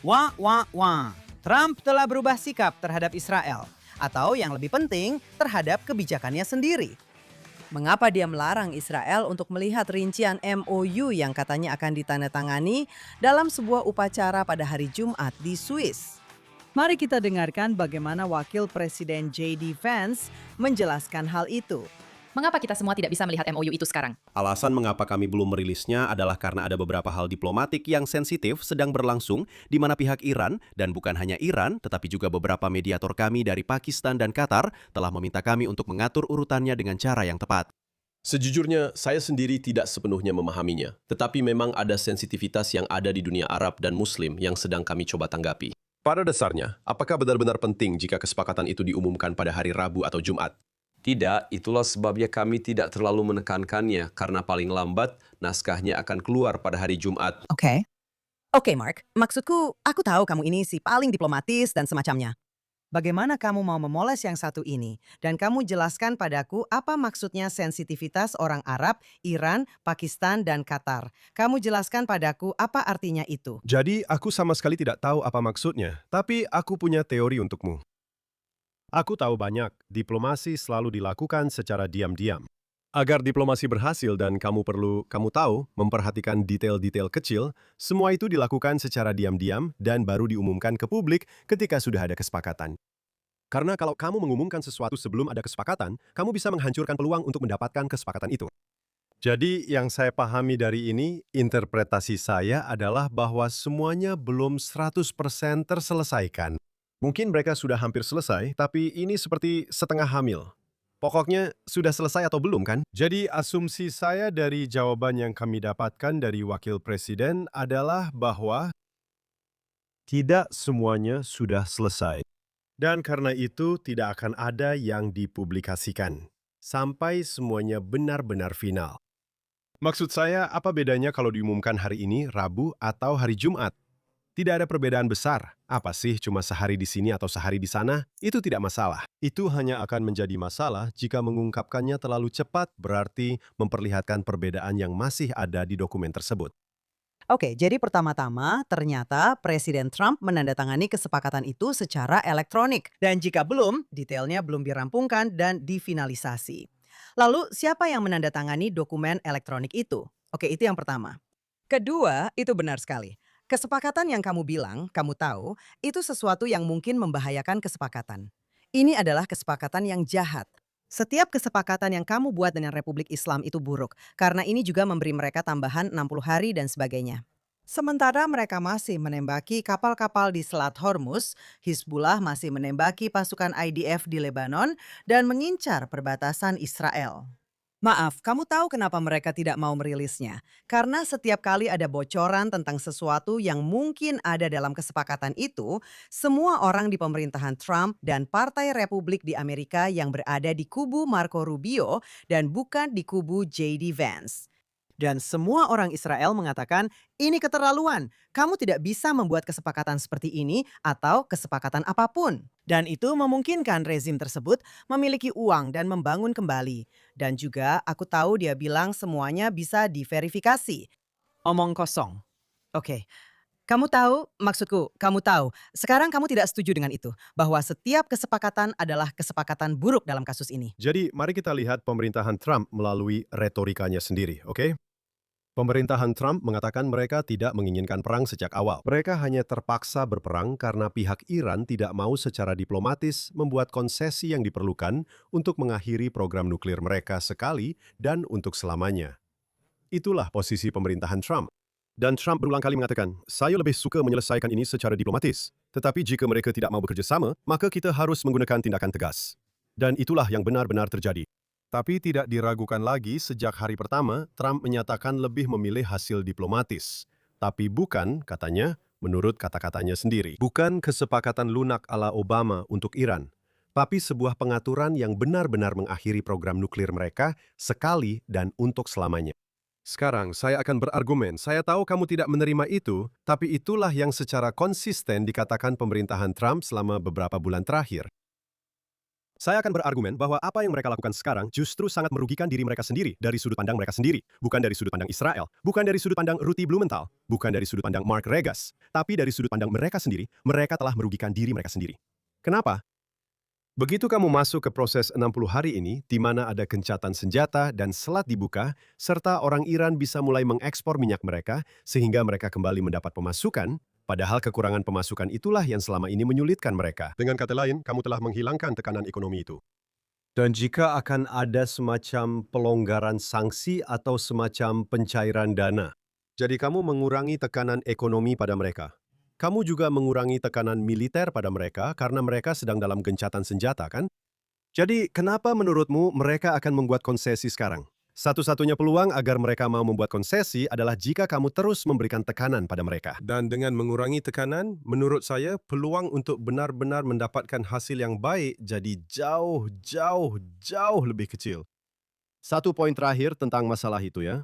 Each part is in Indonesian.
Wah, wah, wah. Trump telah berubah sikap terhadap Israel. Atau yang lebih penting, terhadap kebijakannya sendiri. Mengapa dia melarang Israel untuk melihat rincian MOU yang katanya akan ditandatangani dalam sebuah upacara pada hari Jumat di Swiss? Mari kita dengarkan bagaimana Wakil Presiden J.D. Vance menjelaskan hal itu. Mengapa kita semua tidak bisa melihat MOU itu sekarang? Alasan mengapa kami belum merilisnya adalah karena ada beberapa hal diplomatik yang sensitif sedang berlangsung di mana pihak Iran, dan bukan hanya Iran, tetapi juga beberapa mediator kami dari Pakistan dan Qatar telah meminta kami untuk mengatur urutannya dengan cara yang tepat. Sejujurnya, saya sendiri tidak sepenuhnya memahaminya. Tetapi memang ada sensitivitas yang ada di dunia Arab dan Muslim yang sedang kami coba tanggapi. Pada dasarnya, apakah benar-benar penting jika kesepakatan itu diumumkan pada hari Rabu atau Jumat? Tidak, itulah sebabnya kami tidak terlalu menekankannya, karena paling lambat, naskahnya akan keluar pada hari Jumat. Oke, Mark. Maksudku, aku tahu kamu ini si paling diplomatis dan semacamnya. Bagaimana kamu mau memoles yang satu ini? Dan kamu jelaskan padaku apa maksudnya sensitivitas orang Arab, Iran, Pakistan, dan Qatar. Kamu jelaskan padaku apa artinya itu. Jadi, aku sama sekali tidak tahu apa maksudnya, tapi aku punya teori untukmu. Aku tahu banyak, diplomasi selalu dilakukan secara diam-diam. Agar diplomasi berhasil dan kamu tahu, memperhatikan detail-detail kecil, semua itu dilakukan secara diam-diam dan baru diumumkan ke publik ketika sudah ada kesepakatan. Karena kalau kamu mengumumkan sesuatu sebelum ada kesepakatan, kamu bisa menghancurkan peluang untuk mendapatkan kesepakatan itu. Jadi, yang saya pahami dari ini, interpretasi saya adalah bahwa semuanya belum 100% terselesaikan. Mungkin mereka sudah hampir selesai, tapi ini seperti setengah hamil. Pokoknya, sudah selesai atau belum kan? Jadi, asumsi saya dari jawaban yang kami dapatkan dari Wakil Presiden adalah bahwa tidak semuanya sudah selesai. Dan karena itu, tidak akan ada yang dipublikasikan sampai semuanya benar-benar final. Maksud saya, apa bedanya kalau diumumkan hari ini, Rabu, atau hari Jumat? Tidak ada perbedaan besar. Apa sih cuma sehari di sini atau sehari di sana? Itu tidak masalah. Itu hanya akan menjadi masalah jika mengungkapkannya terlalu cepat, berarti memperlihatkan perbedaan yang masih ada di dokumen tersebut. Oke, jadi pertama-tama ternyata Presiden Trump menandatangani kesepakatan itu secara elektronik. Dan jika belum, detailnya belum dirampungkan dan difinalisasi. Lalu, siapa yang menandatangani dokumen elektronik itu? Oke, itu yang pertama. Kedua, itu benar sekali. Kesepakatan yang kamu bilang, kamu tahu, itu sesuatu yang mungkin membahayakan kesepakatan. Ini adalah kesepakatan yang jahat. Setiap kesepakatan yang kamu buat dengan Republik Islam itu buruk, karena ini juga memberi mereka tambahan 60 hari dan sebagainya. Sementara mereka masih menembaki kapal-kapal di Selat Hormuz, Hizbullah masih menembaki pasukan IDF di Lebanon, dan mengincar perbatasan Israel. Maaf, kamu tahu kenapa mereka tidak mau merilisnya? Karena setiap kali ada bocoran tentang sesuatu yang mungkin ada dalam kesepakatan itu, semua orang di pemerintahan Trump dan Partai Republik di Amerika yang berada di kubu Marco Rubio dan bukan di kubu J.D. Vance. Dan semua orang Israel mengatakan, ini keterlaluan. Kamu tidak bisa membuat kesepakatan seperti ini atau kesepakatan apapun. Dan itu memungkinkan rezim tersebut memiliki uang dan membangun kembali. Dan juga aku tahu dia bilang semuanya bisa diverifikasi. Omong kosong. Oke. Kamu tahu, maksudku, kamu tahu, sekarang kamu tidak setuju dengan itu, bahwa setiap kesepakatan adalah kesepakatan buruk dalam kasus ini. Jadi, mari kita lihat pemerintahan Trump melalui retorikanya sendiri, oke? Pemerintahan Trump mengatakan mereka tidak menginginkan perang sejak awal. Mereka hanya terpaksa berperang karena pihak Iran tidak mau secara diplomatis membuat konsesi yang diperlukan untuk mengakhiri program nuklir mereka sekali dan untuk selamanya. Itulah posisi pemerintahan Trump. Dan Trump berulang kali mengatakan, saya lebih suka menyelesaikan ini secara diplomatis. Tetapi jika mereka tidak mau bekerja sama, maka kita harus menggunakan tindakan tegas. Dan itulah yang benar-benar terjadi. Tapi tidak diragukan lagi sejak hari pertama, Trump menyatakan lebih memilih hasil diplomatis. Tapi bukan, katanya, menurut kata-katanya sendiri, bukan kesepakatan lunak ala Obama untuk Iran, tapi sebuah pengaturan yang benar-benar mengakhiri program nuklir mereka sekali dan untuk selamanya. Sekarang saya akan berargumen, saya tahu kamu tidak menerima itu, tapi itulah yang secara konsisten dikatakan pemerintahan Trump selama beberapa bulan terakhir. Saya akan berargumen bahwa apa yang mereka lakukan sekarang justru sangat merugikan diri mereka sendiri dari sudut pandang mereka sendiri. Bukan dari sudut pandang Israel, bukan dari sudut pandang Ruti Blumenthal, bukan dari sudut pandang Mark Regas, tapi dari sudut pandang mereka sendiri, mereka telah merugikan diri mereka sendiri. Kenapa? Begitu kamu masuk ke proses 60 hari ini, di mana ada gencatan senjata dan selat dibuka, serta orang Iran bisa mulai mengekspor minyak mereka, sehingga mereka kembali mendapat pemasukan, padahal kekurangan pemasukan itulah yang selama ini menyulitkan mereka. Dengan kata lain, kamu telah menghilangkan tekanan ekonomi itu. Dan jika akan ada semacam pelonggaran sanksi atau semacam pencairan dana, jadi kamu mengurangi tekanan ekonomi pada mereka. Kamu juga mengurangi tekanan militer pada mereka karena mereka sedang dalam gencatan senjata, kan? Jadi, kenapa menurutmu mereka akan membuat konsesi sekarang? Satu-satunya peluang agar mereka mau membuat konsesi adalah jika kamu terus memberikan tekanan pada mereka. Dan dengan mengurangi tekanan, menurut saya peluang untuk benar-benar mendapatkan hasil yang baik jadi jauh lebih kecil. Satu poin terakhir tentang masalah itu ya.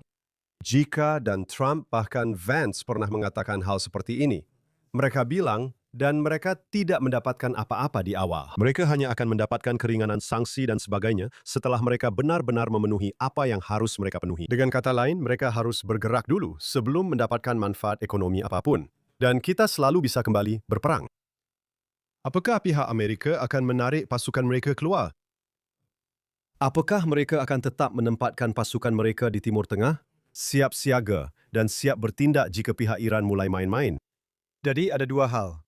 Jika dan Trump bahkan Vance pernah mengatakan hal seperti ini, mereka bilang dan mereka tidak mendapatkan apa-apa di awal. Mereka hanya akan mendapatkan keringanan sanksi dan sebagainya setelah mereka benar-benar memenuhi apa yang harus mereka penuhi. Dengan kata lain, mereka harus bergerak dulu sebelum mendapatkan manfaat ekonomi apapun. Dan kita selalu bisa kembali berperang. Apakah pihak Amerika akan menarik pasukan mereka keluar? Apakah mereka akan tetap menempatkan pasukan mereka di Timur Tengah? Siap siaga dan siap bertindak jika pihak Iran mulai main-main. Jadi ada dua hal.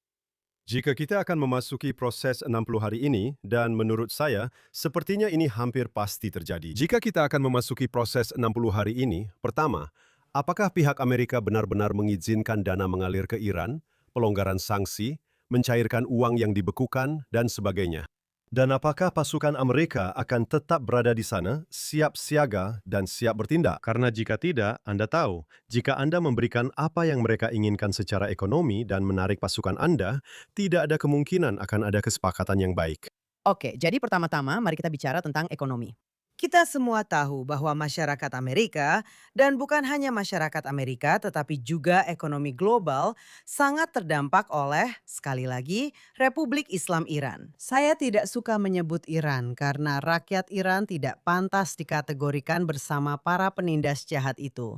Jika kita akan memasuki proses 60 hari ini, dan menurut saya, sepertinya ini hampir pasti terjadi. Jika kita akan memasuki proses 60 hari ini, pertama, apakah pihak Amerika benar-benar mengizinkan dana mengalir ke Iran, pelonggaran sanksi, mencairkan uang yang dibekukan, dan sebagainya? Dan apakah pasukan Amerika akan tetap berada di sana, siap siaga dan siap bertindak? Karena jika tidak, Anda tahu, jika Anda memberikan apa yang mereka inginkan secara ekonomi dan menarik pasukan Anda, tidak ada kemungkinan akan ada kesepakatan yang baik. Oke, jadi pertama-tama mari kita bicara tentang ekonomi. Kita semua tahu bahwa masyarakat Amerika, dan bukan hanya masyarakat Amerika tetapi juga ekonomi global, sangat terdampak oleh, sekali lagi, Republik Islam Iran. Saya tidak suka menyebut Iran karena rakyat Iran tidak pantas dikategorikan bersama para penindas jahat itu.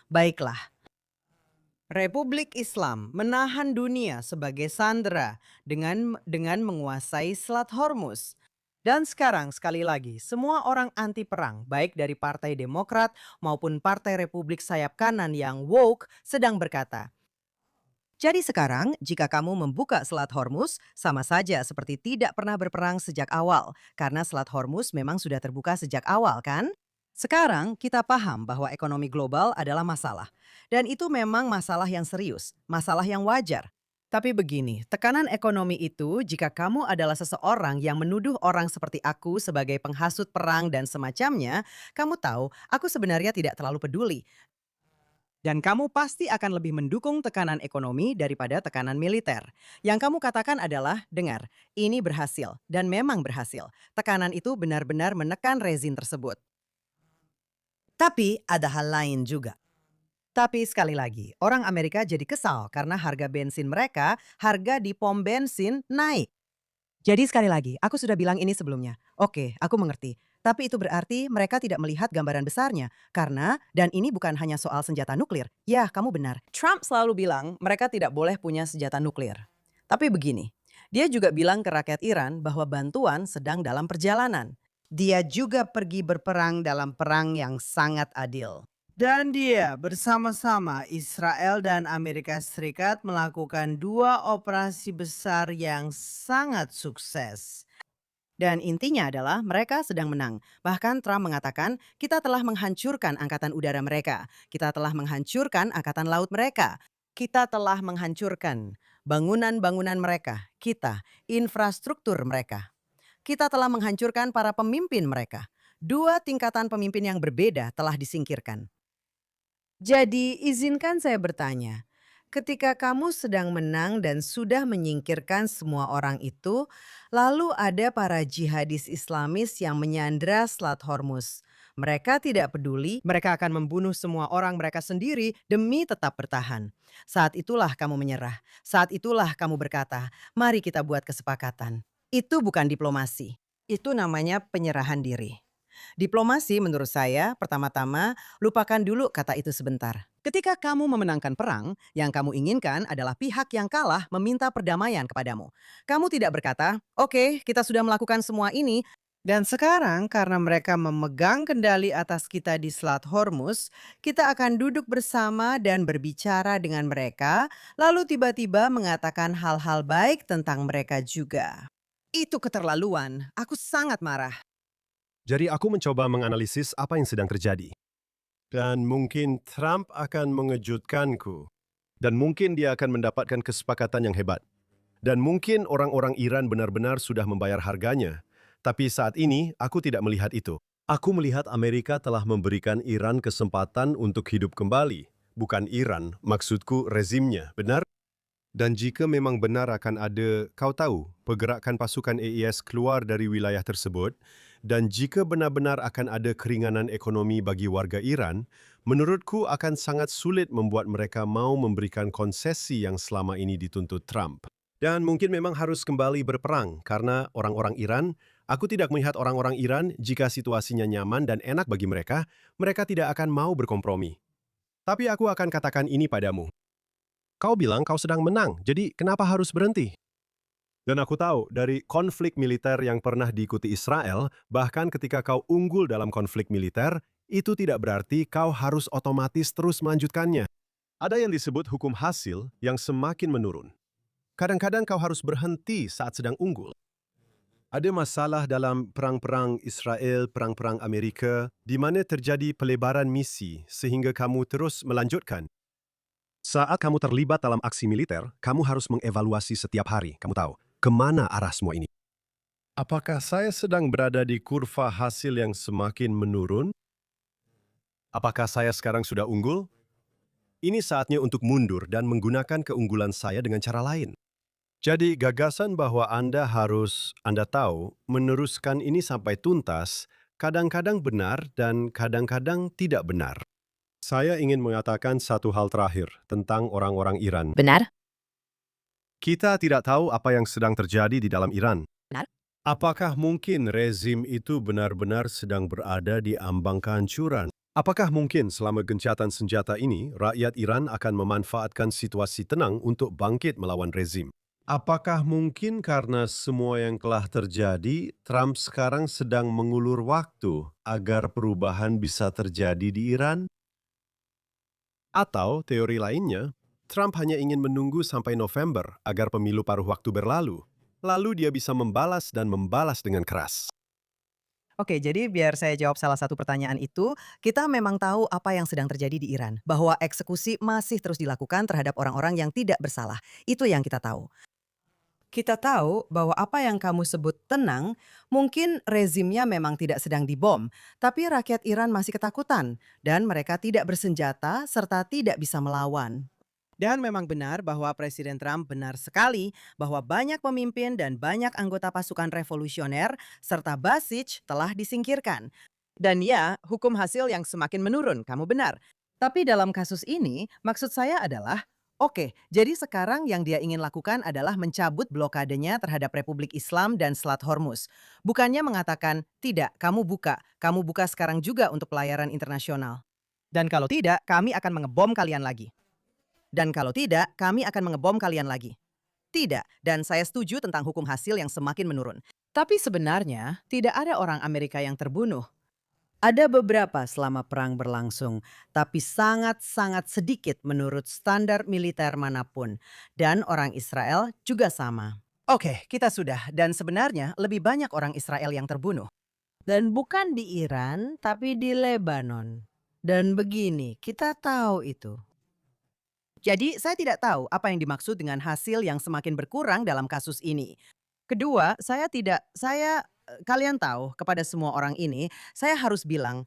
Baiklah. Republik Islam menahan dunia sebagai sandera dengan menguasai Selat Hormuz. Dan sekarang sekali lagi, semua orang anti perang, baik dari Partai Demokrat maupun Partai Republik sayap kanan yang woke, sedang berkata, jadi sekarang jika kamu membuka Selat Hormuz, sama saja seperti tidak pernah berperang sejak awal, karena Selat Hormuz memang sudah terbuka sejak awal, kan? Sekarang kita paham bahwa ekonomi global adalah masalah. Dan itu memang masalah yang serius, masalah yang wajar. Tapi begini, tekanan ekonomi itu jika kamu adalah seseorang yang menuduh orang seperti aku sebagai penghasut perang dan semacamnya, kamu tahu aku sebenarnya tidak terlalu peduli. Dan kamu pasti akan lebih mendukung tekanan ekonomi daripada tekanan militer. Yang kamu katakan adalah, dengar, ini berhasil dan memang berhasil. Tekanan itu benar-benar menekan rezim tersebut. Tapi ada hal lain juga. Tapi sekali lagi, orang Amerika jadi kesal karena harga bensin mereka, harga di pom bensin naik. Jadi sekali lagi, aku sudah bilang ini sebelumnya. Oke, aku mengerti. Tapi itu berarti mereka tidak melihat gambaran besarnya. Karena, dan ini bukan hanya soal senjata nuklir. Ya, kamu benar. Trump selalu bilang mereka tidak boleh punya senjata nuklir. Tapi begini, dia juga bilang ke rakyat Iran bahwa bantuan sedang dalam perjalanan. Dia juga pergi berperang dalam perang yang sangat adil. Dan dia bersama-sama Israel dan Amerika Serikat melakukan dua operasi besar yang sangat sukses. Dan intinya adalah mereka sedang menang. Bahkan Trump mengatakan kita telah menghancurkan angkatan udara mereka. Kita telah menghancurkan angkatan laut mereka. Kita telah menghancurkan bangunan-bangunan mereka. Kita, infrastruktur mereka. Kita telah menghancurkan para pemimpin mereka. Dua tingkatan pemimpin yang berbeda telah disingkirkan. Jadi, izinkan saya bertanya, ketika kamu sedang menang dan sudah menyingkirkan semua orang itu, lalu ada para jihadis Islamis yang menyandera Selat Hormuz. Mereka tidak peduli, mereka akan membunuh semua orang mereka sendiri demi tetap bertahan. Saat itulah kamu menyerah, saat itulah kamu berkata, mari kita buat kesepakatan. Itu bukan diplomasi. Itu namanya penyerahan diri. Diplomasi menurut saya, pertama-tama lupakan dulu kata itu sebentar. Ketika kamu memenangkan perang, yang kamu inginkan adalah pihak yang kalah meminta perdamaian kepadamu. Kamu tidak berkata, "Oke, kita sudah melakukan semua ini." Dan sekarang karena mereka memegang kendali atas kita di Selat Hormuz, kita akan duduk bersama dan berbicara dengan mereka, lalu tiba-tiba mengatakan hal-hal baik tentang mereka juga. Itu keterlaluan. Aku sangat marah. Jadi aku mencoba menganalisis apa yang sedang terjadi. Dan mungkin Trump akan mengejutkanku. Dan mungkin dia akan mendapatkan kesepakatan yang hebat. Dan mungkin orang-orang Iran benar-benar sudah membayar harganya. Tapi saat ini, aku tidak melihat itu. Aku melihat Amerika telah memberikan Iran kesempatan untuk hidup kembali. Bukan Iran, maksudku rezimnya, benar? Dan jika memang benar akan ada, kau tahu, pergerakan pasukan AES keluar dari wilayah tersebut, dan jika benar-benar akan ada keringanan ekonomi bagi warga Iran, menurutku akan sangat sulit membuat mereka mau memberikan konsesi yang selama ini dituntut Trump. Dan mungkin memang harus kembali berperang, karena orang-orang Iran, aku tidak melihat orang-orang Iran jika situasinya nyaman dan enak bagi mereka, mereka tidak akan mau berkompromi. Tapi aku akan katakan ini padamu. Kau bilang kau sedang menang, jadi kenapa harus berhenti? Dan aku tahu dari konflik militer yang pernah diikuti Israel, bahkan ketika kau unggul dalam konflik militer, itu tidak berarti kau harus otomatis terus melanjutkannya. Ada yang disebut hukum hasil yang semakin menurun. Kadang-kadang kau harus berhenti saat sedang unggul. Ada masalah dalam perang-perang Israel, perang-perang Amerika, di mana terjadi pelebaran misi sehingga kamu terus melanjutkan. Saat kamu terlibat dalam aksi militer, kamu harus mengevaluasi setiap hari. Kamu tahu, kemana arah semua ini? Apakah saya sedang berada di kurva hasil yang semakin menurun? Apakah saya sekarang sudah unggul? Ini saatnya untuk mundur dan menggunakan keunggulan saya dengan cara lain. Jadi gagasan bahwa Anda tahu, meneruskan ini sampai tuntas, kadang-kadang benar dan kadang-kadang tidak benar. Saya ingin mengatakan satu hal terakhir tentang orang-orang Iran. Benar? Kita tidak tahu apa yang sedang terjadi di dalam Iran. Benar. Apakah mungkin rezim itu benar-benar sedang berada di ambang kehancuran? Apakah mungkin selama gencatan senjata ini, rakyat Iran akan memanfaatkan situasi tenang untuk bangkit melawan rezim? Apakah mungkin karena semua yang telah terjadi, Trump sekarang sedang mengulur waktu agar perubahan bisa terjadi di Iran? Atau teori lainnya, Trump hanya ingin menunggu sampai November agar pemilu paruh waktu berlalu. Lalu dia bisa membalas dan membalas dengan keras. Oke, jadi biar saya jawab salah satu pertanyaan itu, kita memang tahu apa yang sedang terjadi di Iran, bahwa eksekusi masih terus dilakukan terhadap orang-orang yang tidak bersalah. Itu yang kita tahu. Kita tahu bahwa apa yang kamu sebut tenang, mungkin rezimnya memang tidak sedang dibom, tapi rakyat Iran masih ketakutan dan mereka tidak bersenjata serta tidak bisa melawan. Dan memang benar bahwa Presiden Trump benar sekali bahwa banyak pemimpin dan banyak anggota pasukan revolusioner serta Basij telah disingkirkan. Dan ya, hukum hasil yang semakin menurun, kamu benar. Tapi dalam kasus ini, maksud saya adalah, oke, jadi sekarang yang dia ingin lakukan adalah mencabut blokadenya terhadap Republik Islam dan Selat Hormuz. Bukannya mengatakan, tidak, kamu buka sekarang juga untuk pelayaran internasional. Dan kalau tidak, kami akan mengebom kalian lagi. Dan kalau tidak, kami akan mengebom kalian lagi. Tidak, dan saya setuju tentang hukum hasil yang semakin menurun. Tapi sebenarnya, tidak ada orang Amerika yang terbunuh. Ada beberapa selama perang berlangsung, tapi sangat-sangat sedikit menurut standar militer manapun. Dan orang Israel juga sama. Oke, kita sudah. Dan sebenarnya lebih banyak orang Israel yang terbunuh. Dan bukan di Iran, tapi di Lebanon. Dan begini, kita tahu itu. Jadi saya tidak tahu apa yang dimaksud dengan hasil yang semakin berkurang dalam kasus ini. Kedua, kalian tahu kepada semua orang ini, saya harus bilang,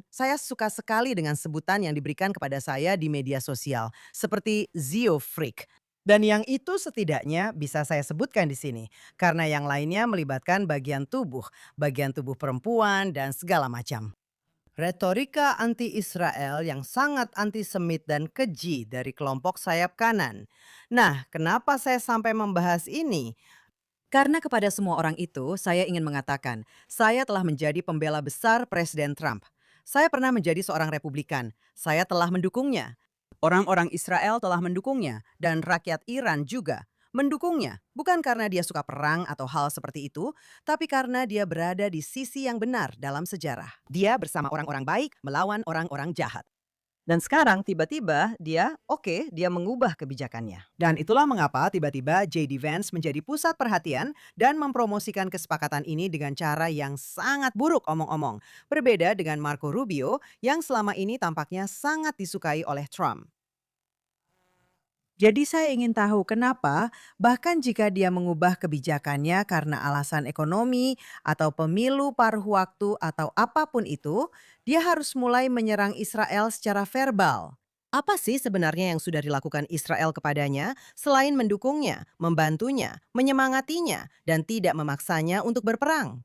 saya suka sekali dengan sebutan yang diberikan kepada saya di media sosial, seperti Zio Freak. Dan yang itu setidaknya bisa saya sebutkan di sini, karena yang lainnya melibatkan bagian tubuh perempuan, dan segala macam. Retorika anti-Israel yang sangat antisemit dan keji dari kelompok sayap kanan. Nah, kenapa saya sampai membahas ini? Karena kepada semua orang itu, saya ingin mengatakan, saya telah menjadi pembela besar Presiden Trump. Saya pernah menjadi seorang Republikan. Saya telah mendukungnya. Orang-orang Israel telah mendukungnya, dan rakyat Iran juga mendukungnya. Bukan karena dia suka perang atau hal seperti itu, tapi karena dia berada di sisi yang benar dalam sejarah. Dia bersama orang-orang baik melawan orang-orang jahat. Dan sekarang tiba-tiba dia mengubah kebijakannya. Dan itulah mengapa tiba-tiba J.D. Vance menjadi pusat perhatian dan mempromosikan kesepakatan ini dengan cara yang sangat buruk omong-omong. Berbeda dengan Marco Rubio yang selama ini tampaknya sangat disukai oleh Trump. Jadi saya ingin tahu kenapa bahkan jika dia mengubah kebijakannya karena alasan ekonomi atau pemilu paruh waktu atau apapun itu, dia harus mulai menyerang Israel secara verbal. Apa sih sebenarnya yang sudah dilakukan Israel kepadanya selain mendukungnya, membantunya, menyemangatinya, dan tidak memaksanya untuk berperang?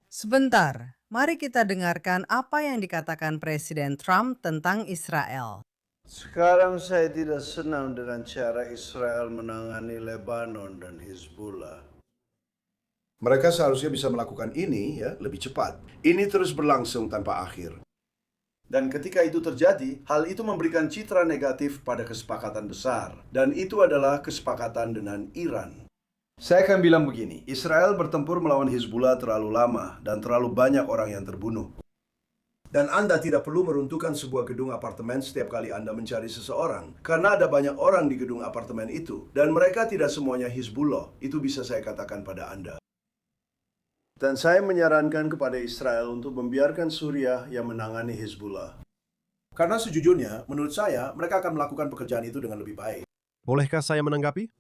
Sebentar, mari kita dengarkan apa yang dikatakan Presiden Trump tentang Israel. Sekarang saya tidak senang dengan cara Israel menangani Lebanon dan Hizbullah. Mereka seharusnya bisa melakukan ini lebih cepat. Ini terus berlangsung tanpa akhir. Dan ketika itu terjadi, hal itu memberikan citra negatif pada kesepakatan besar. Dan itu adalah kesepakatan dengan Iran. Saya akan bilang begini, Israel bertempur melawan Hizbullah terlalu lama dan terlalu banyak orang yang terbunuh. Dan Anda tidak perlu meruntuhkan sebuah gedung apartemen setiap kali Anda mencari seseorang. Karena ada banyak orang di gedung apartemen itu. Dan mereka tidak semuanya Hizbullah. Itu bisa saya katakan pada Anda. Dan saya menyarankan kepada Israel untuk membiarkan Suriah yang menangani Hizbullah. Karena sejujurnya, menurut saya, mereka akan melakukan pekerjaan itu dengan lebih baik. Bolehkah saya menanggapi?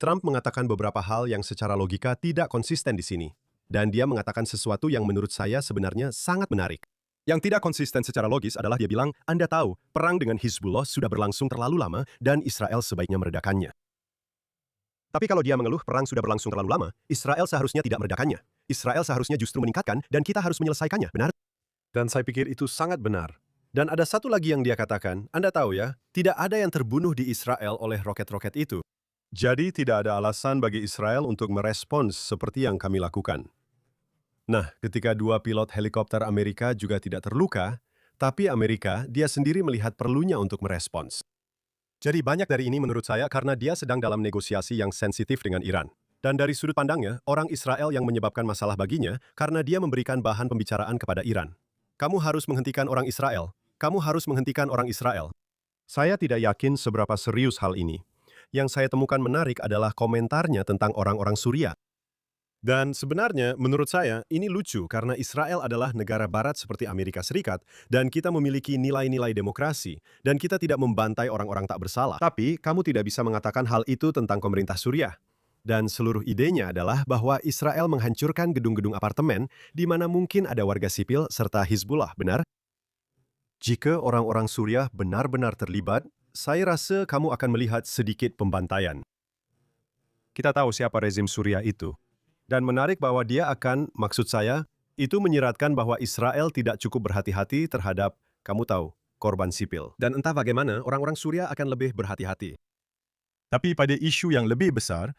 Trump mengatakan beberapa hal yang secara logika tidak konsisten di sini. Dan dia mengatakan sesuatu yang menurut saya sebenarnya sangat menarik. Yang tidak konsisten secara logis adalah dia bilang, Anda tahu, perang dengan Hizbullah sudah berlangsung terlalu lama dan Israel sebaiknya meredakannya. Tapi kalau dia mengeluh perang sudah berlangsung terlalu lama, Israel seharusnya tidak meredakannya. Israel seharusnya justru meningkatkan dan kita harus menyelesaikannya, benar? Dan saya pikir itu sangat benar. Dan ada satu lagi yang dia katakan, Anda tahu ya, tidak ada yang terbunuh di Israel oleh roket-roket itu. Jadi tidak ada alasan bagi Israel untuk merespons seperti yang kami lakukan. Nah, ketika dua pilot helikopter Amerika juga tidak terluka, tapi Amerika dia sendiri melihat perlunya untuk merespons. Jadi banyak dari ini menurut saya karena dia sedang dalam negosiasi yang sensitif dengan Iran. Dan dari sudut pandangnya, orang Israel yang menyebabkan masalah baginya karena dia memberikan bahan pembicaraan kepada Iran. Kamu harus menghentikan orang Israel. Kamu harus menghentikan orang Israel. Saya tidak yakin seberapa serius hal ini. Yang saya temukan menarik adalah komentarnya tentang orang-orang Suriah. Dan sebenarnya, menurut saya, ini lucu karena Israel adalah negara barat seperti Amerika Serikat dan kita memiliki nilai-nilai demokrasi dan kita tidak membantai orang-orang tak bersalah. Tapi, kamu tidak bisa mengatakan hal itu tentang pemerintah Suriah. Dan seluruh idenya adalah bahwa Israel menghancurkan gedung-gedung apartemen di mana mungkin ada warga sipil serta Hizbullah, benar? Jika orang-orang Suriah benar-benar terlibat, saya rasa kamu akan melihat sedikit pembantaian. Kita tahu siapa rezim Suriah itu. Dan menarik bahwa dia akan, maksud saya, itu menyiratkan bahwa Israel tidak cukup berhati-hati terhadap, kamu tahu, korban sipil. Dan entah bagaimana orang-orang Suriah akan lebih berhati-hati. Tapi pada isu yang lebih besar,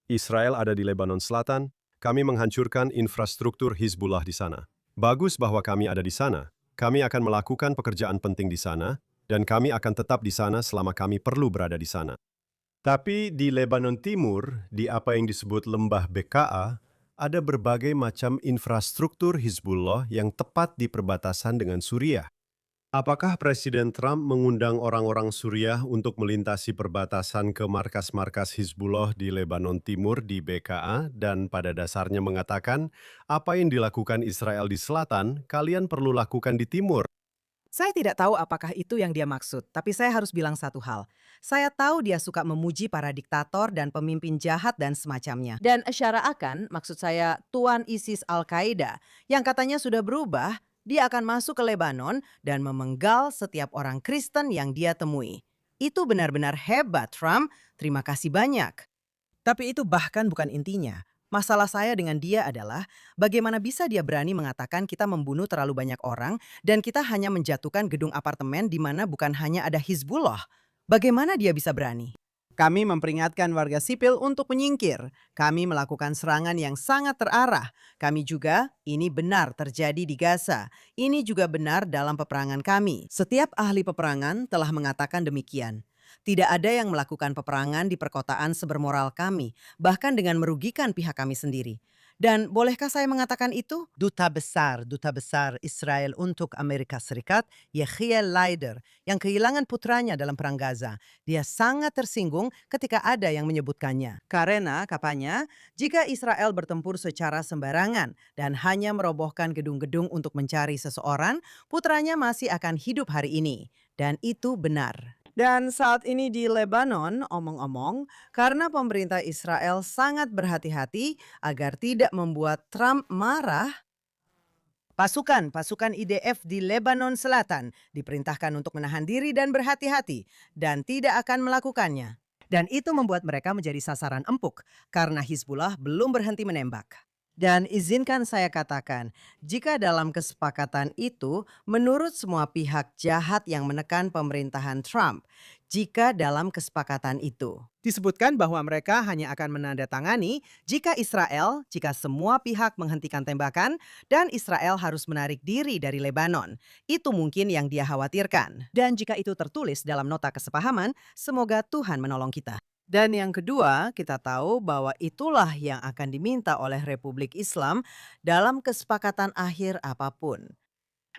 Israel ada di Lebanon Selatan, kami menghancurkan infrastruktur Hizbullah di sana. Bagus bahwa kami ada di sana. Kami akan melakukan pekerjaan penting di sana, dan kami akan tetap di sana selama kami perlu berada di sana. Tapi di Lebanon Timur, di apa yang disebut lembah BKA, ada berbagai macam infrastruktur Hizbullah yang tepat di perbatasan dengan Suriah. Apakah Presiden Trump mengundang orang-orang Suriah untuk melintasi perbatasan ke markas-markas Hizbullah di Lebanon Timur di BKA dan pada dasarnya mengatakan, apa yang dilakukan Israel di selatan, kalian perlu lakukan di timur? Saya tidak tahu apakah itu yang dia maksud, tapi saya harus bilang satu hal. Saya tahu dia suka memuji para diktator dan pemimpin jahat dan semacamnya. Dan Asyara akan, maksud saya Tuan ISIS Al-Qaeda, yang katanya sudah berubah, dia akan masuk ke Lebanon dan memenggal setiap orang Kristen yang dia temui. Itu benar-benar hebat, Trump. Terima kasih banyak. Tapi itu bahkan bukan intinya. Masalah saya dengan dia adalah bagaimana bisa dia berani mengatakan kita membunuh terlalu banyak orang dan kita hanya menjatuhkan gedung apartemen di mana bukan hanya ada Hizbullah. Bagaimana dia bisa berani? Kami memperingatkan warga sipil untuk menyingkir. Kami melakukan serangan yang sangat terarah. Kami juga, ini benar terjadi di Gaza. Ini juga benar dalam peperangan kami. Setiap ahli peperangan telah mengatakan demikian. Tidak ada yang melakukan peperangan di perkotaan sebermoral kami, bahkan dengan merugikan pihak kami sendiri. Dan bolehkah saya mengatakan itu? Duta besar Israel untuk Amerika Serikat, Yechiel Leider, yang kehilangan putranya dalam perang Gaza. Dia sangat tersinggung ketika ada yang menyebutkannya. Karena, katanya, jika Israel bertempur secara sembarangan dan hanya merobohkan gedung-gedung untuk mencari seseorang, putranya masih akan hidup hari ini. Dan itu benar. Dan saat ini di Lebanon, omong-omong, karena pemerintah Israel sangat berhati-hati agar tidak membuat Trump marah, pasukan IDF di Lebanon Selatan diperintahkan untuk menahan diri dan berhati-hati dan tidak akan melakukannya. Dan itu membuat mereka menjadi sasaran empuk karena Hizbullah belum berhenti menembak. Dan izinkan saya katakan, jika dalam kesepakatan itu, menurut semua pihak jahat yang menekan pemerintahan Trump, jika dalam kesepakatan itu disebutkan bahwa mereka hanya akan menandatangani jika semua pihak menghentikan tembakan dan Israel harus menarik diri dari Lebanon. Itu mungkin yang dia khawatirkan. Dan jika itu tertulis dalam nota kesepahaman, semoga Tuhan menolong kita. Dan yang kedua, kita tahu bahwa itulah yang akan diminta oleh Republik Islam dalam kesepakatan akhir apapun.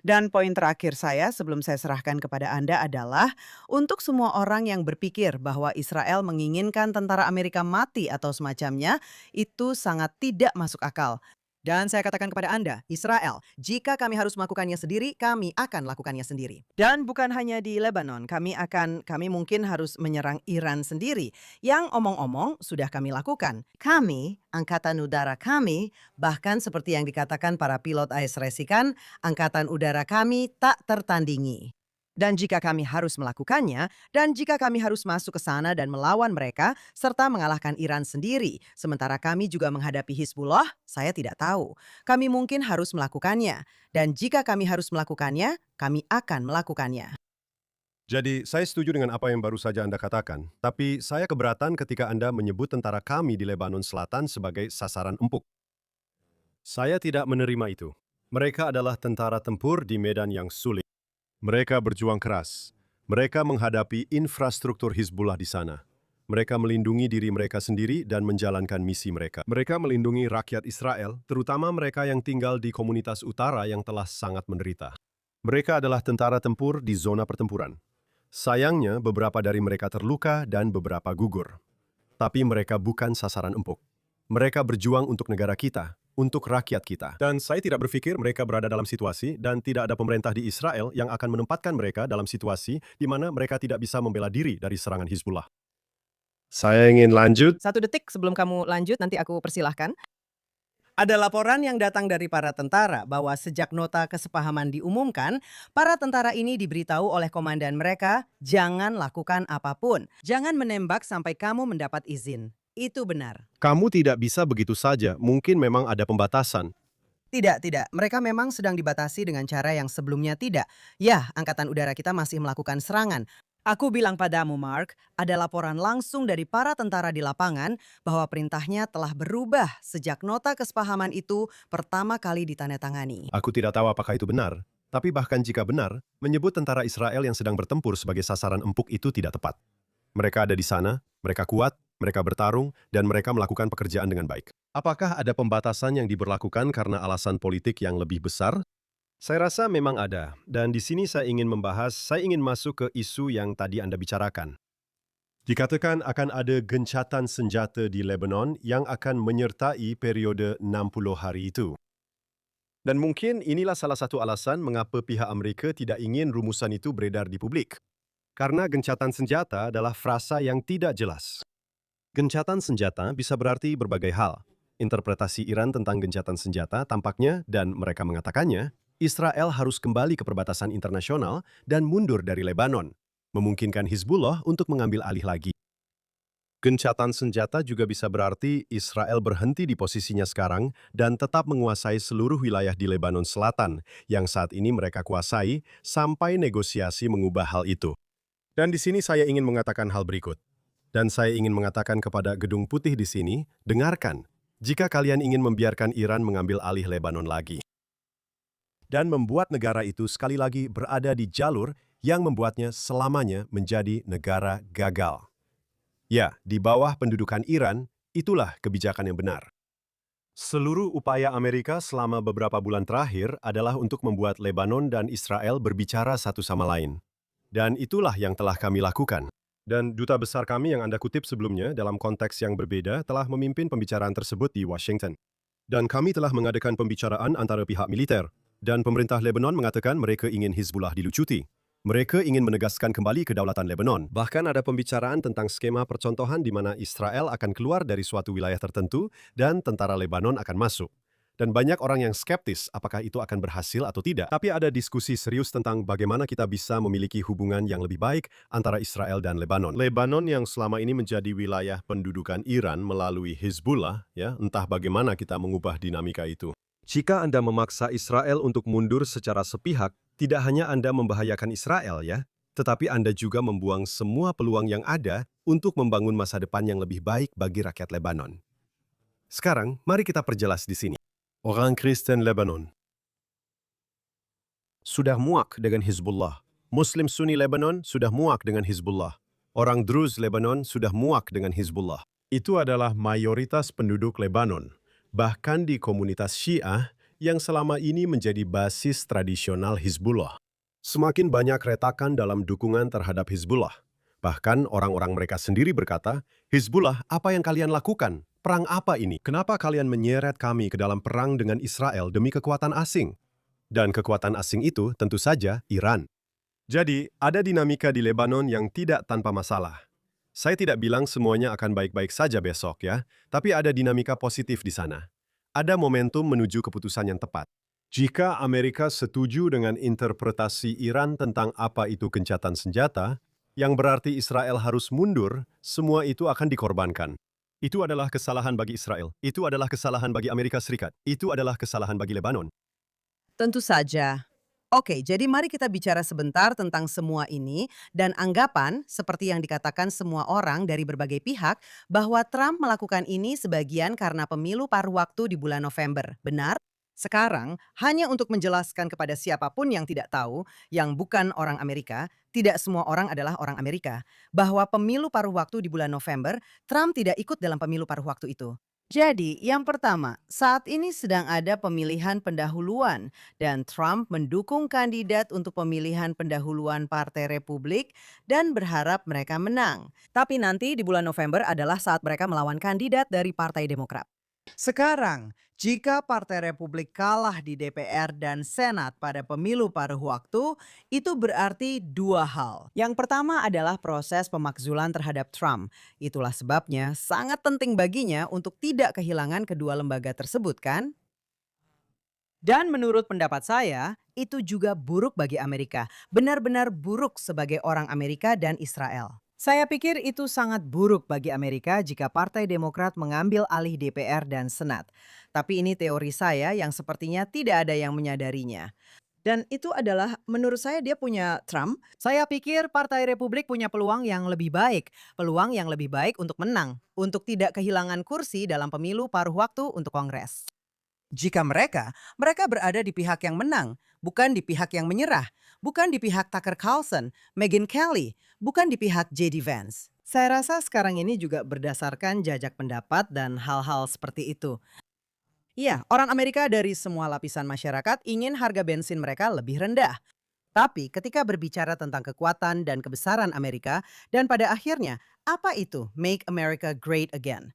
Dan poin terakhir saya sebelum saya serahkan kepada Anda adalah untuk semua orang yang berpikir bahwa Israel menginginkan tentara Amerika mati atau semacamnya, itu sangat tidak masuk akal. Dan saya katakan kepada Anda, Israel, jika kami harus melakukannya sendiri, kami akan lakukannya sendiri. Dan bukan hanya di Lebanon, kami mungkin harus menyerang Iran sendiri. Yang omong-omong sudah kami lakukan. Kami, Angkatan Udara kami, bahkan seperti yang dikatakan para pilot AS Resikan, Angkatan Udara kami tak tertandingi. Dan jika kami harus melakukannya, dan jika kami harus masuk ke sana dan melawan mereka, serta mengalahkan Iran sendiri, sementara kami juga menghadapi Hizbullah, saya tidak tahu. Kami mungkin harus melakukannya. Dan jika kami harus melakukannya, kami akan melakukannya. Jadi, saya setuju dengan apa yang baru saja Anda katakan. Tapi saya keberatan ketika Anda menyebut tentara kami di Lebanon Selatan sebagai sasaran empuk. Saya tidak menerima itu. Mereka adalah tentara tempur di medan yang sulit. Mereka berjuang keras. Mereka menghadapi infrastruktur Hizbullah di sana. Mereka melindungi diri mereka sendiri dan menjalankan misi mereka. Mereka melindungi rakyat Israel, terutama mereka yang tinggal di komunitas utara yang telah sangat menderita. Mereka adalah tentara tempur di zona pertempuran. Sayangnya, beberapa dari mereka terluka dan beberapa gugur. Tapi mereka bukan sasaran empuk. Mereka berjuang untuk negara kita, untuk rakyat kita. Dan saya tidak berpikir mereka berada dalam situasi dan tidak ada pemerintah di Israel yang akan menempatkan mereka dalam situasi di mana mereka tidak bisa membela diri dari serangan Hizbullah. Saya ingin lanjut. 1 detik sebelum kamu lanjut, nanti aku persilahkan. Ada laporan yang datang dari para tentara bahwa sejak nota kesepahaman diumumkan, para tentara ini diberitahu oleh komandan mereka, jangan lakukan apapun. Jangan menembak sampai kamu mendapat izin. Itu benar. Kamu tidak bisa begitu saja, mungkin memang ada pembatasan. Tidak. Mereka memang sedang dibatasi dengan cara yang sebelumnya tidak. Ya, Angkatan Udara kita masih melakukan serangan. Aku bilang padamu, Mark, ada laporan langsung dari para tentara di lapangan bahwa perintahnya telah berubah sejak nota kesepahaman itu pertama kali ditandatangani. Aku tidak tahu apakah itu benar, tapi bahkan jika benar, menyebut tentara Israel yang sedang bertempur sebagai sasaran empuk itu tidak tepat. Mereka ada di sana, mereka kuat, mereka bertarung, dan mereka melakukan pekerjaan dengan baik. Apakah ada pembatasan yang diberlakukan karena alasan politik yang lebih besar? Saya rasa memang ada, dan di sini saya ingin masuk ke isu yang tadi Anda bicarakan. Dikatakan akan ada gencatan senjata di Lebanon yang akan menyertai periode 60 hari itu. Dan mungkin inilah salah satu alasan mengapa pihak Amerika tidak ingin rumusan itu beredar di publik. Karena gencatan senjata adalah frasa yang tidak jelas. Gencatan senjata bisa berarti berbagai hal. Interpretasi Iran tentang gencatan senjata tampaknya, dan mereka mengatakannya, Israel harus kembali ke perbatasan internasional dan mundur dari Lebanon, memungkinkan Hizbullah untuk mengambil alih lagi. Gencatan senjata juga bisa berarti Israel berhenti di posisinya sekarang dan tetap menguasai seluruh wilayah di Lebanon Selatan yang saat ini mereka kuasai sampai negosiasi mengubah hal itu. Dan di sini saya ingin mengatakan hal berikut. Dan saya ingin mengatakan kepada Gedung Putih di sini, dengarkan, jika kalian ingin membiarkan Iran mengambil alih Lebanon lagi. Dan membuat negara itu sekali lagi berada di jalur yang membuatnya selamanya menjadi negara gagal. Ya, di bawah pendudukan Iran, itulah kebijakan yang benar. Seluruh upaya Amerika selama beberapa bulan terakhir adalah untuk membuat Lebanon dan Israel berbicara satu sama lain. Dan itulah yang telah kami lakukan. Dan duta besar kami yang Anda kutip sebelumnya dalam konteks yang berbeda telah memimpin pembicaraan tersebut di Washington. Dan kami telah mengadakan pembicaraan antara pihak militer. Dan pemerintah Lebanon mengatakan mereka ingin Hizbullah dilucuti. Mereka ingin menegaskan kembali kedaulatan Lebanon. Bahkan ada pembicaraan tentang skema percontohan di mana Israel akan keluar dari suatu wilayah tertentu dan tentara Lebanon akan masuk. Dan banyak orang yang skeptis apakah itu akan berhasil atau tidak. Tapi ada diskusi serius tentang bagaimana kita bisa memiliki hubungan yang lebih baik antara Israel dan Lebanon. Lebanon yang selama ini menjadi wilayah pendudukan Iran melalui Hizbullah, ya, entah bagaimana kita mengubah dinamika itu. Jika Anda memaksa Israel untuk mundur secara sepihak, tidak hanya Anda membahayakan Israel, ya, tetapi Anda juga membuang semua peluang yang ada untuk membangun masa depan yang lebih baik bagi rakyat Lebanon. Sekarang, mari kita perjelas di sini. Orang Kristen Lebanon sudah muak dengan Hizbullah. Muslim Sunni Lebanon sudah muak dengan Hizbullah. Orang Druze Lebanon sudah muak dengan Hizbullah. Itu adalah mayoritas penduduk Lebanon, bahkan di komunitas Syiah yang selama ini menjadi basis tradisional Hizbullah. Semakin banyak retakan dalam dukungan terhadap Hizbullah. Bahkan orang-orang mereka sendiri berkata, Hizbullah, apa yang kalian lakukan? Perang apa ini? Kenapa kalian menyeret kami ke dalam perang dengan Israel demi kekuatan asing? Dan kekuatan asing itu tentu saja Iran. Jadi, ada dinamika di Lebanon yang tidak tanpa masalah. Saya tidak bilang semuanya akan baik-baik saja besok ya, tapi ada dinamika positif di sana. Ada momentum menuju keputusan yang tepat. Jika Amerika setuju dengan interpretasi Iran tentang apa itu gencatan senjata, yang berarti Israel harus mundur, semua itu akan dikorbankan. Itu adalah kesalahan bagi Israel. Itu adalah kesalahan bagi Amerika Serikat. Itu adalah kesalahan bagi Lebanon. Tentu saja. Oke, jadi mari kita bicara sebentar tentang semua ini dan anggapan seperti yang dikatakan semua orang dari berbagai pihak bahwa Trump melakukan ini sebagian karena pemilu paruh waktu di bulan November. Benar? Sekarang, hanya untuk menjelaskan kepada siapapun yang tidak tahu, yang bukan orang Amerika, tidak semua orang adalah orang Amerika, bahwa pemilu paruh waktu di bulan November, Trump tidak ikut dalam pemilu paruh waktu itu. Jadi, yang pertama, saat ini sedang ada pemilihan pendahuluan dan Trump mendukung kandidat untuk pemilihan pendahuluan Partai Republik dan berharap mereka menang. Tapi nanti di bulan November adalah saat mereka melawan kandidat dari Partai Demokrat. Sekarang, jika Partai Republik kalah di DPR dan Senat pada pemilu paruh waktu, itu berarti dua hal. Yang pertama adalah proses pemakzulan terhadap Trump. Itulah sebabnya sangat penting baginya untuk tidak kehilangan kedua lembaga tersebut, kan? Dan menurut pendapat saya, itu juga buruk bagi Amerika. Benar-benar buruk sebagai orang Amerika dan Israel. Saya pikir itu sangat buruk bagi Amerika jika Partai Demokrat mengambil alih DPR dan Senat. Tapi ini teori saya yang sepertinya tidak ada yang menyadarinya. Dan itu adalah, menurut saya dia punya Trump. Saya pikir Partai Republik punya peluang yang lebih baik. Peluang yang lebih baik untuk menang. Untuk tidak kehilangan kursi dalam pemilu paruh waktu untuk Kongres. Jika mereka berada di pihak yang menang, bukan di pihak yang menyerah, bukan di pihak Tucker Carlson, Megyn Kelly, bukan di pihak J.D. Vance. Saya rasa sekarang ini juga berdasarkan jajak pendapat dan hal-hal seperti itu. Ya, orang Amerika dari semua lapisan masyarakat ingin harga bensin mereka lebih rendah. Tapi ketika berbicara tentang kekuatan dan kebesaran Amerika, dan pada akhirnya, apa itu Make America Great Again?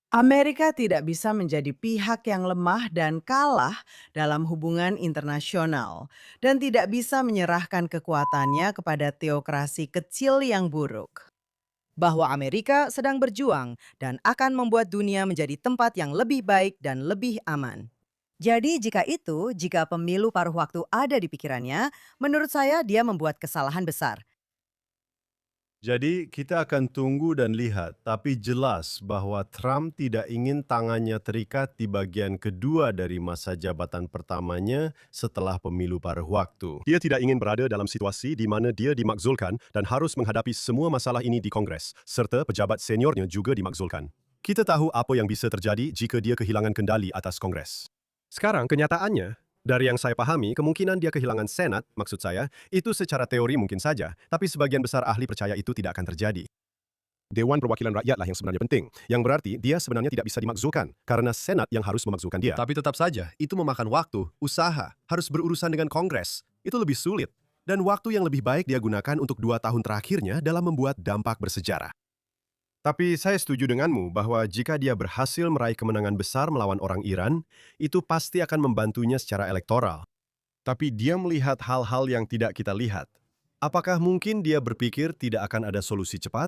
Amerika tidak bisa menjadi pihak yang lemah dan kalah dalam hubungan internasional dan tidak bisa menyerahkan kekuatannya kepada teokrasi kecil yang buruk. Bahwa Amerika sedang berjuang dan akan membuat dunia menjadi tempat yang lebih baik dan lebih aman. Jadi jika pemilu paruh waktu ada di pikirannya, menurut saya dia membuat kesalahan besar. Jadi kita akan tunggu dan lihat, tapi jelas bahwa Trump tidak ingin tangannya terikat di bagian kedua dari masa jabatan pertamanya setelah pemilu paruh waktu. Dia tidak ingin berada dalam situasi di mana dia dimakzulkan dan harus menghadapi semua masalah ini di Kongres, serta pejabat seniornya juga dimakzulkan. Kita tahu apa yang bisa terjadi jika dia kehilangan kendali atas Kongres. Sekarang kenyataannya, dari yang saya pahami, kemungkinan dia kehilangan Senat, maksud saya, itu secara teori mungkin saja, tapi sebagian besar ahli percaya itu tidak akan terjadi. Dewan Perwakilan Rakyatlah yang sebenarnya penting, yang berarti dia sebenarnya tidak bisa dimakzulkan, karena Senat yang harus memakzulkan dia. Tapi tetap saja, itu memakan waktu, usaha, harus berurusan dengan Kongres. Itu lebih sulit, dan waktu yang lebih baik dia gunakan untuk 2 tahun terakhirnya dalam membuat dampak bersejarah. Tapi saya setuju denganmu bahwa jika dia berhasil meraih kemenangan besar melawan orang Iran, itu pasti akan membantunya secara elektoral. Tapi dia melihat hal-hal yang tidak kita lihat. Apakah mungkin dia berpikir tidak akan ada solusi cepat?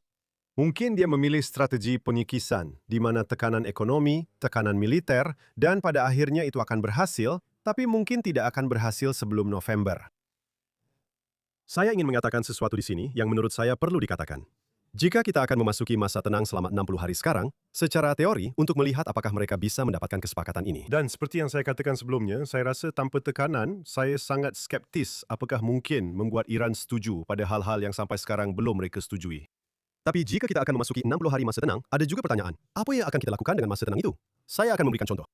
Mungkin dia memilih strategi penyikisan, di mana tekanan ekonomi, tekanan militer, dan pada akhirnya itu akan berhasil, tapi mungkin tidak akan berhasil sebelum November. Saya ingin mengatakan sesuatu di sini yang menurut saya perlu dikatakan. Jika kita akan memasuki masa tenang selama 60 hari sekarang, secara teori untuk melihat apakah mereka bisa mendapatkan kesepakatan ini. Dan seperti yang saya katakan sebelumnya, saya rasa tanpa tekanan, saya sangat skeptis apakah mungkin membuat Iran setuju pada hal-hal yang sampai sekarang belum mereka setujui. Tapi jika kita akan memasuki 60 hari masa tenang, ada juga pertanyaan, apa yang akan kita lakukan dengan masa tenang itu? Saya akan memberikan contoh.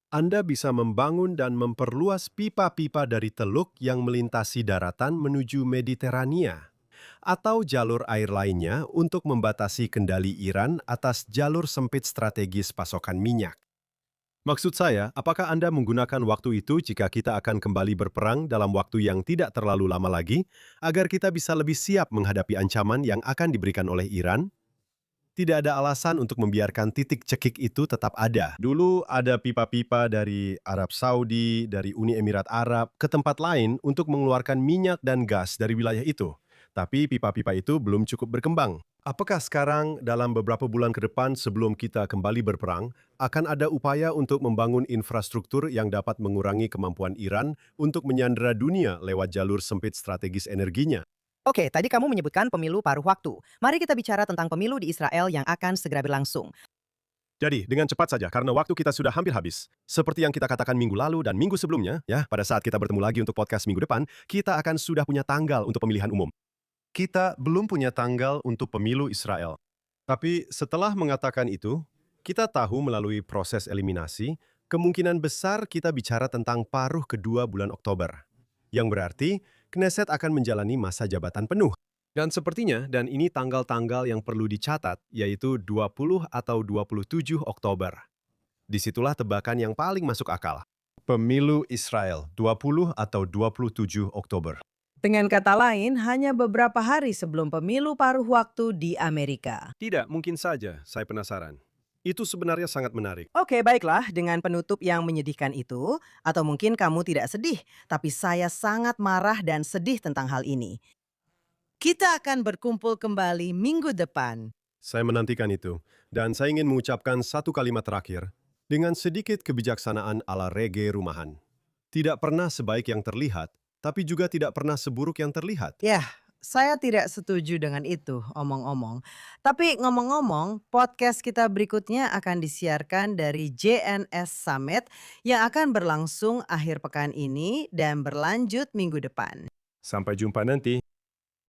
Anda bisa membangun dan memperluas pipa-pipa dari Teluk yang melintasi daratan menuju Mediterania, atau jalur air lainnya untuk membatasi kendali Iran atas jalur sempit strategis pasokan minyak. Maksud saya, apakah Anda menggunakan waktu itu jika kita akan kembali berperang dalam waktu yang tidak terlalu lama lagi, agar kita bisa lebih siap menghadapi ancaman yang akan diberikan oleh Iran? Tidak ada alasan untuk membiarkan titik cekik itu tetap ada. Dulu ada pipa-pipa dari Arab Saudi, dari Uni Emirat Arab, ke tempat lain untuk mengeluarkan minyak dan gas dari wilayah itu. Tapi pipa-pipa itu belum cukup berkembang. Apakah sekarang dalam beberapa bulan ke depan sebelum kita kembali berperang, akan ada upaya untuk membangun infrastruktur yang dapat mengurangi kemampuan Iran untuk menyandera dunia lewat jalur sempit strategis energinya? Oke, tadi kamu menyebutkan pemilu paruh waktu. Mari kita bicara tentang pemilu di Israel yang akan segera berlangsung. Jadi, dengan cepat saja, karena waktu kita sudah hampir habis. Seperti yang kita katakan minggu lalu dan minggu sebelumnya, pada saat kita bertemu lagi untuk podcast minggu depan, kita akan sudah punya tanggal untuk pemilihan umum. Kita belum punya tanggal untuk pemilu Israel. Tapi setelah mengatakan itu, kita tahu melalui proses eliminasi, kemungkinan besar kita bicara tentang paruh kedua bulan Oktober. Yang berarti, Knesset akan menjalani masa jabatan penuh. Dan sepertinya, dan ini tanggal-tanggal yang perlu dicatat, yaitu 20 atau 27 Oktober. Disitulah tebakan yang paling masuk akal. Pemilu Israel, 20 atau 27 Oktober. Dengan kata lain, hanya beberapa hari sebelum pemilu paruh waktu di Amerika. Tidak, mungkin saja, saya penasaran. Itu sebenarnya sangat menarik. Oke, baiklah, dengan penutup yang menyedihkan itu, atau mungkin kamu tidak sedih, tapi saya sangat marah dan sedih tentang hal ini. Kita akan berkumpul kembali minggu depan. Saya menantikan itu, dan saya ingin mengucapkan satu kalimat terakhir dengan sedikit kebijaksanaan ala reggae rumahan. Tidak pernah sebaik yang terlihat, tapi juga tidak pernah seburuk yang terlihat. Ya, saya tidak setuju dengan itu, omong-omong. Tapi ngomong-ngomong, podcast kita berikutnya akan disiarkan dari JNS Summit yang akan berlangsung akhir pekan ini dan berlanjut minggu depan. Sampai jumpa nanti.